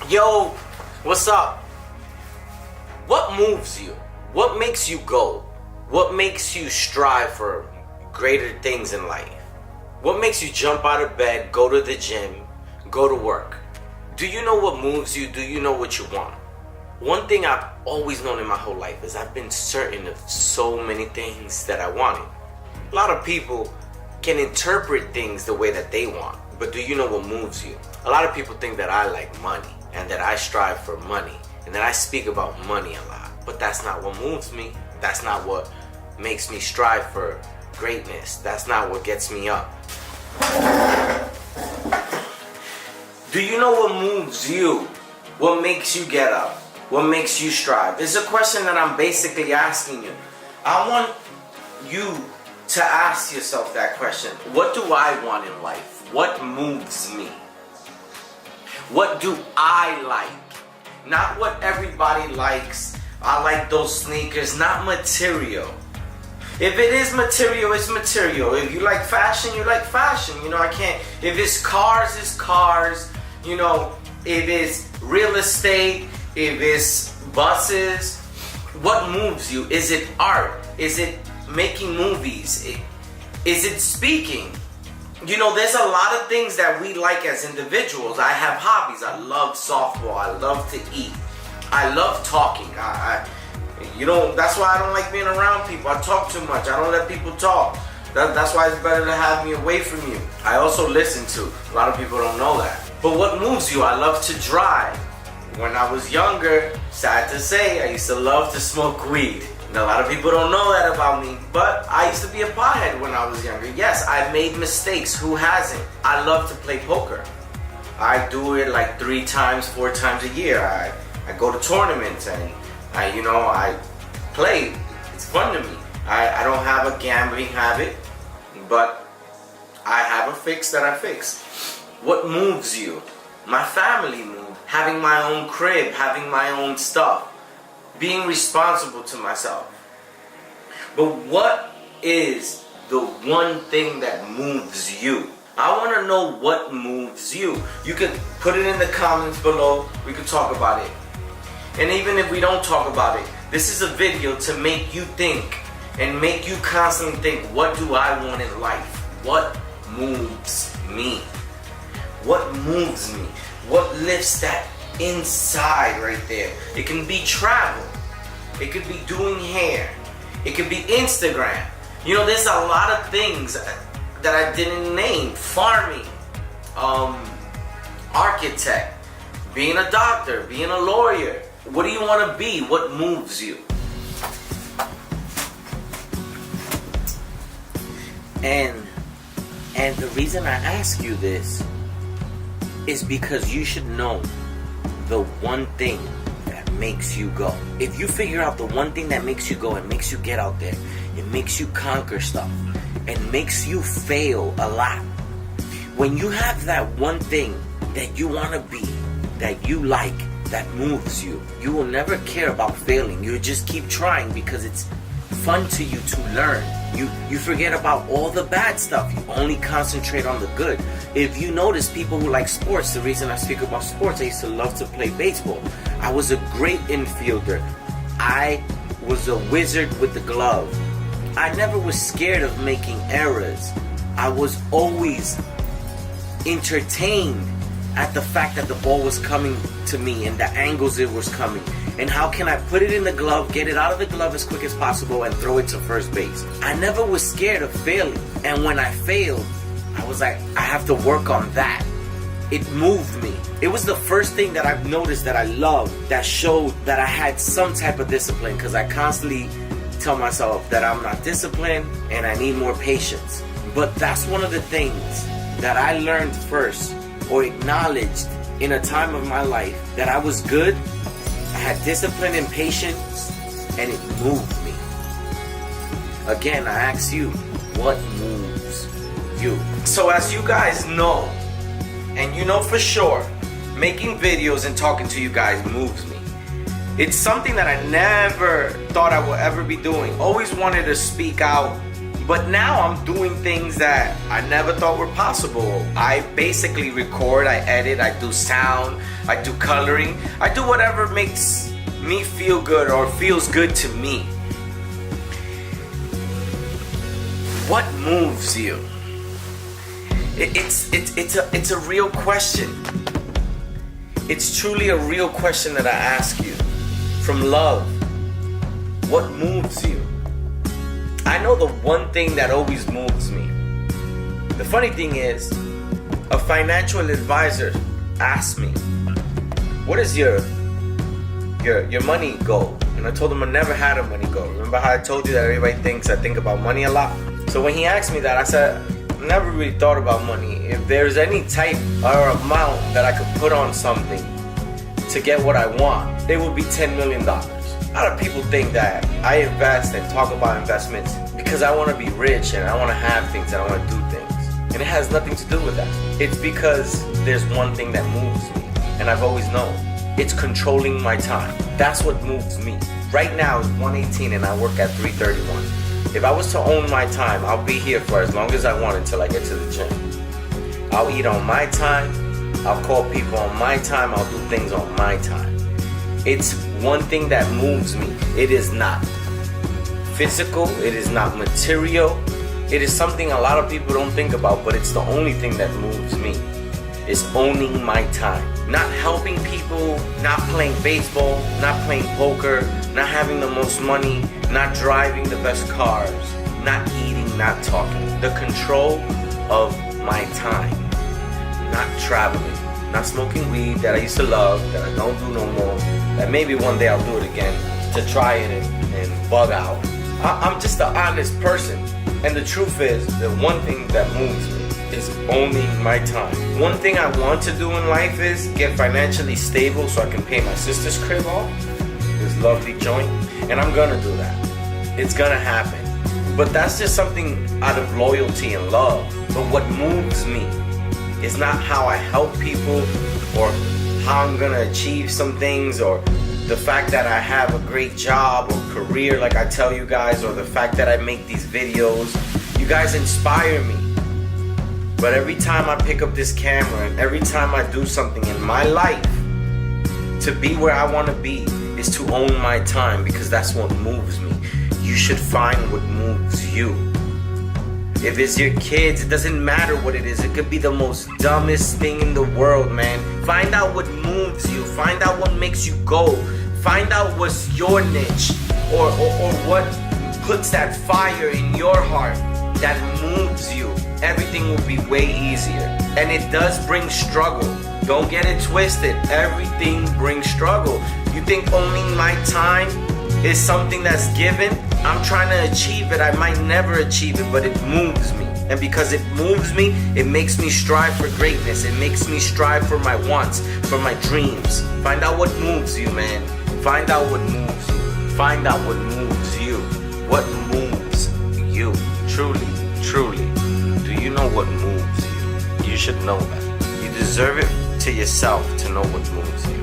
Yo, what's up? What moves you? What makes you go? What makes you strive for greater things in life? What makes you jump out of bed, go to the gym, go to work? Do you know what moves you? Do you know what you want? One thing I've always known in my whole life is I've been certain of so many things that I wanted. A lot of people can interpret things the way that they want, but do you know what moves you? A lot of people think that I like money and that I strive for money and that I speak about money a lot, but that's not what moves me. That's not what makes me strive for greatness. That's not what gets me up. Do you know what moves you? What makes you get up? What makes you strive? It's a question that I'm basically asking you. I want you to ask yourself that question. What do I want in life? What moves me? What do I like? Not what everybody likes. I like those sneakers, not material. If it is material, it's material. If you like fashion, you like fashion. You know, I can't. If it's cars, it's cars. You know, if it's real estate, if it's buses, what moves you? Is it art? Is it making movies? Is it speaking? You know, there's a lot of things that we like as individuals. I have hobbies. I love softball. I love to eat. I love talking. You know, that's why I don't like being around people. I talk too much. I don't let people talk. That's why it's better to have me away from you. I also listen to. A lot of people don't know that. But what moves you? I love to drive. When I was younger, sad to say, I used to love to smoke weed. And a lot of people don't know that about me, but I used to be a pothead when I was younger. Yes, I made mistakes. Who hasn't? I love to play poker. I do it like 3 times, 4 times a year. I go to tournaments and I play. It's fun to me. I don't have a gambling habit, but I have a fix that I fix. What moves you? My family moves. Having my own crib, having my own stuff. Being responsible to myself. But what is the one thing that moves you? I want to know what moves you. You can put it in the comments below. We can talk about it. And even if we don't talk about it, this is a video to make you think and make you constantly think, what do I want in life? What moves me? What moves me? What lifts that inside right there? It can be travel. It could be doing hair. It could be Instagram. You know, there's a lot of things that I didn't name. Farming, architect, being a doctor, being a lawyer. What do you want to be? What moves you? And the reason I ask you this is because you should know the one thing that makes you go. If you figure out the one thing that makes you go and makes you get out there, it makes you conquer stuff and makes you fail a lot. When you have that one thing that you want to be, that you like, that moves you, you will never care about failing. You'll just keep trying because it's fun to you to learn. You forget about all the bad stuff. You only concentrate on the good. If you notice people who like sports, the reason I speak about sports, I used to love to play baseball. I was a great infielder. I was a wizard with the glove. I never was scared of making errors. I was always entertained at the fact that the ball was coming to me and the angles it was coming. And how can I put it in the glove, get it out of the glove as quick as possible and throw it to first base? I never was scared of failing. And when I failed, I was like, I have to work on that. It moved me. It was the first thing that I've noticed that I loved, that showed that I had some type of discipline, because I constantly tell myself that I'm not disciplined and I need more patience. But that's one of the things that I learned first, or acknowledged in a time of my life, that I was good, I had discipline and patience, and it moved me. Again, I ask you, what moves you? So as you guys know, and you know for sure, making videos and talking to you guys moves me. It's something that I never thought I would ever be doing. Always wanted to speak out, But now I'm doing things that I never thought were possible. I basically record, I edit, I do sound, I do coloring, I do whatever makes me feel good or feels good to me. What moves you? It's a real question. It's truly a real question that I ask you. From love, what moves you? I know the one thing that always moves me. The funny thing is, a financial advisor asked me, what is your money goal? And I told him I never had a money goal. Remember how I told you that everybody thinks I think about money a lot? So when he asked me that, I said, I never really thought about money. If there's any type or amount that I could put on something to get what I want, it would be $10 million. A lot of people think that I invest and talk about investments because I want to be rich and I want to have things and I want to do things. And it has nothing to do with that. It's because there's one thing that moves me, and I've always known. It's controlling my time. That's what moves me. Right now it's 1:18 and I work at 3:31. If I was to own my time, I'll be here for as long as I want until I get to the gym. I'll eat on my time. I'll call people on my time. I'll do things on my time. It's one thing that moves me. It is not physical. It is not material. It is something a lot of people don't think about, but it's the only thing that moves me. It's owning my time. Not helping people, not playing baseball, not playing poker, not having the most money, not driving the best cars, not eating, not talking. The control of my time. Not traveling, not smoking weed that I used to love, that I don't do no more, that maybe one day I'll do it again, to try it and bug out. I'm just an honest person. And the truth is, the one thing that moves me is owning my time. One thing I want to do in life is get financially stable so I can pay my sister's crib off, this lovely joint, and I'm gonna do that. It's gonna happen. But that's just something out of loyalty and love. But what moves me is not how I help people or how I'm gonna achieve some things or the fact that I have a great job or career like I tell you guys, or the fact that I make these videos. You guys inspire me. But every time I pick up this camera and every time I do something in my life to be where I want to be is to own my time, because that's what moves me. You should find what moves you. If it's your kids, it doesn't matter what it is. It could be the most dumbest thing in the world, man. Find out what moves you. Find out what makes you go. Find out what's your niche or what puts that fire in your heart that moves you. Everything will be way easier. And it does bring struggle. Don't get it twisted. Everything brings struggle. You think owning my time is something that's given? I'm trying to achieve it. I might never achieve it, but it moves me. And because it moves me, it makes me strive for greatness. It makes me strive for my wants, for my dreams. Find out what moves you, man. Find out what moves you. Find out what moves you. What moves you? Truly, truly. Do you know what moves you? You should know that. You deserve it to yourself to know what moves you.